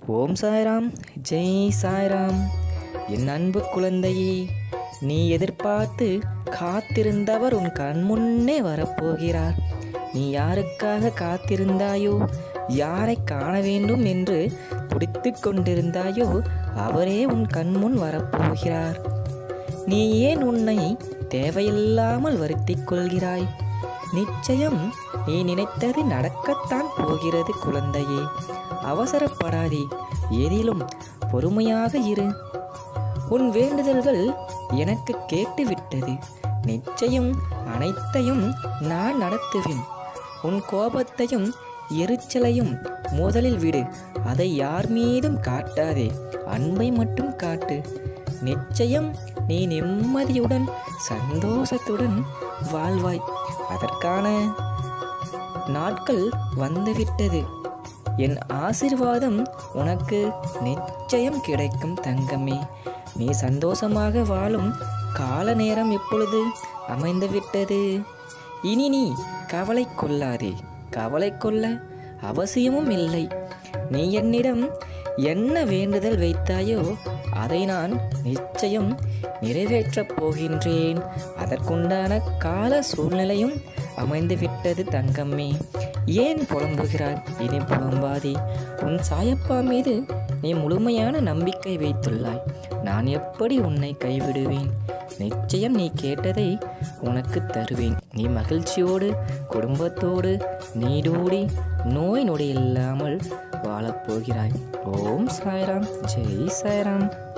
ஓம் சாய்ராம், ஜெய் சாய்ராம். என் அன்பு குழந்தையே, நீ எதிர்பார்த்து காத்திருந்தவர் உன் கண்முன்னே வரப்போகிறார். நீ யாருக்காக காத்திருந்தாயோ, யாரை காண வேண்டும் என்று துடித்து கொண்டிருந்தாயோ, அவரே உன் கண்முன் வரப்போகிறார். நீ ஏன் உன்னை தேவையில்லாமல் வருத்திக் கொள்கிறாய்? நிச்சயம் நீ நினைத்தது நடக்கத்தான் போகிறது குழந்தையே. அவசரப்படாதே, எதிலும் பொறுமையாக இரு. உன் வேண்டுதல்கள் எனக்கு கேட்டுவிட்டது. நிச்சயம் அனைத்தையும் நான் நடத்துவேன். உன் கோபத்தையும் எரிச்சலையும் முதலில் விடு. அதை யார் மீதும் காட்டாதே, அன்பை மட்டும் காட்டு. நிச்சயம் நீ நிம்மதியுடன் சந்தோஷத்துடன் வாழ்வாய். அதற்கான நாட்கள் வந்துவிட்டது. என் ஆசீர்வாதம் உனக்கு நிச்சயம் கிடைக்கும் தங்கமே. நீ சந்தோஷமாக வாழும் கால நேரம் இப்பொழுது அமைந்துவிட்டது. இனி நீ கவலை கொள்ளாதே. கவலை கொள்ள அவசியமும் இல்லை. நீ என்னிடம் என்ன வேண்டுதல் வைத்தாயோ அதை நான் நிச்சயம் நிறைவேற்றப் போகின்றேன். அதற்குண்டான கால சூழ்நிலையும் அமைந்துவிட்டது தங்கம்மே. ஏன் புலம்புகிறாய்? இனி புலம்பாதே. உன் சாயப்பா மீது நீ முழுமையான நம்பிக்கை வைத்துள்ளாய். நான் எப்படி உன்னை கைவிடுவேன்? நிச்சயம் நீ கேட்டதை உனக்கு தருவேன். நீ மகிழ்ச்சியோடு குடும்பத்தோடு நீடோடி நோய் நொடி இல்லாமல் வாழப்போகிறாய். ஓம் சாய்ராம், ஜெய் சாய்ராம்.